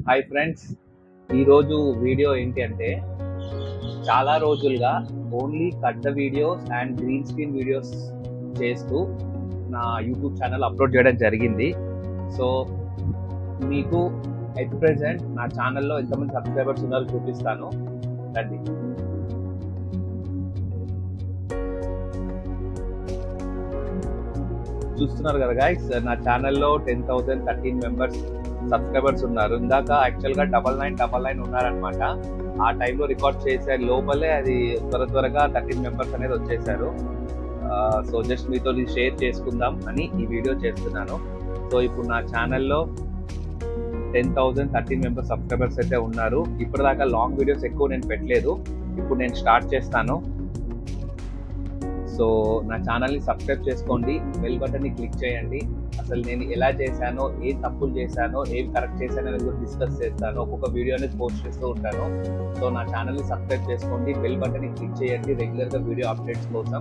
Hi friends, ఈరోజు video ఏంటి అంటే చాలా రోజులుగా only cut the videos and green screen videos చేస్తూ నా యూట్యూబ్ ఛానల్ అప్లోడ్ చేయడం జరిగింది. సో మీకు ఎట్ ప్రెజెంట్ నా ఛానల్లో ఎంతమంది సబ్స్క్రైబర్స్ ఉన్నారో చూపిస్తాను రండి. చూస్తున్నారు కదా గైస్, నా ఛానల్లో 10,013 మెంబర్స్ సబ్స్క్రైబర్స్ ఉన్నారు. ఇందాక యాక్చువల్గా 9999 ఉన్నారనమాట. ఆ టైంలో రికార్డ్ చేసే లోపలే అది త్వరగా 13 మెంబర్స్ అనేది వచ్చేసారు. సో జస్ట్ మీతో షేర్ చేసుకుందాం అని ఈ వీడియో చేస్తున్నాను. సో ఇప్పుడు నా ఛానల్లో 10,013 మెంబర్స్ సబ్స్క్రైబర్స్ అయితే ఉన్నారు. ఇప్పటిదాకా లాంగ్ వీడియోస్ ఎక్కువ నేను పెట్టలేదు. ఇప్పుడు నేను స్టార్ట్ చేస్తాను. సో నా ఛానల్ని సబ్స్క్రైబ్ చేసుకోండి, బెల్ బటన్ని క్లిక్ చేయండి. అసలు నేను ఎలా చేశానో, ఏ తప్పులు చేశానో, ఏం కరెక్ట్ చేశానో అనేది కూడా డిస్కస్ చేస్తాను. ఒక్కొక్క వీడియో అనేది పోస్ట్ చేస్తూ ఉంటాను. సో నా ఛానల్ని సబ్స్క్రైబ్ చేసుకోండి, బెల్ బటన్ని క్లిక్ చేయండి రెగ్యులర్గా వీడియో అప్డేట్స్ కోసం.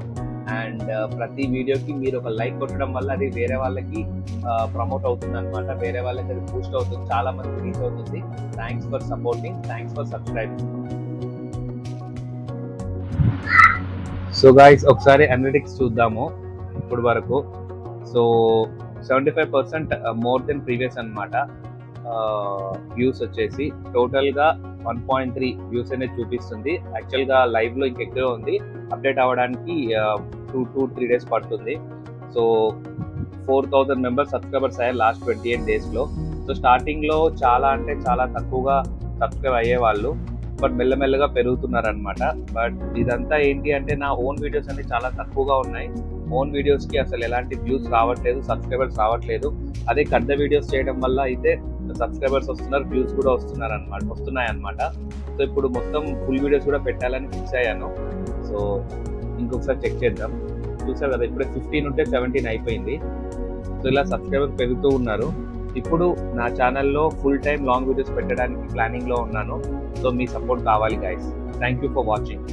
అండ్ ప్రతి వీడియోకి మీరు ఒక లైక్ కొట్టడం వల్ల అది వేరే వాళ్ళకి ప్రమోట్ అవుతుంది అనమాట. వేరే వాళ్ళకి అది బూస్ట్ అవుతుంది, చాలా మంది రీచ్ అవుతుంది. Thanks for supporting, thanks for subscribing. So guys, ఒకసారి అనలిటిక్స్ చూద్దాము ఇప్పుడు వరకు. సో 75% మోర్ దెన్ ప్రీవియస్ అనమాట. వ్యూస్ వచ్చేసి టోటల్గా 1.3 వ్యూస్ అనేది చూపిస్తుంది. యాక్చువల్గా లైవ్లో ఇంకెక్కువ ఉంది, అప్డేట్ అవ్వడానికి 2-3 డేస్ పడుతుంది. సో 4,000 మెంబర్స్ సబ్స్క్రైబర్స్ అయ్యారు లాస్ట్ 28 డేస్లో. సో స్టార్టింగ్లో చాలా అంటే చాలా తక్కువగా సబ్స్క్రైబ్ అయ్యేవాళ్ళు, బట్ మెల్లమెల్లగా పెరుగుతున్నారనమాట. బట్ ఇదంతా ఏంటి అంటే నా ఓన్ వీడియోస్ అనేవి చాలా తక్కువగా ఉన్నాయి. ఓన్ వీడియోస్కి అసలు ఎలాంటి వ్యూస్ రావట్లేదు, సబ్స్క్రైబర్స్ రావట్లేదు. అదే కట్ వీడియోస్ చేయడం వల్ల అయితే సబ్స్క్రైబర్స్ వస్తున్నారు, వ్యూస్ కూడా వస్తున్నాయి అనమాట. సో ఇప్పుడు మొత్తం ఫుల్ వీడియోస్ కూడా పెట్టాలని ఫిక్స్ అయ్యాను. సో ఇంకొకసారి చెక్ చేద్దాం. చూసారు కదా, ఇప్పుడే 15 ఉంటే 17 అయిపోయింది. సో ఇలా సబ్స్క్రైబర్స్ పెరుగుతూ ఉన్నారు. ఇప్పుడు నా ఛానల్లో ఫుల్ టైం లాంగ్ వీడియోస్ పెట్టడానికి ప్లానింగ్లో ఉన్నాను. సో మీ సపోర్ట్ కావాలి guys. Thank you for watching.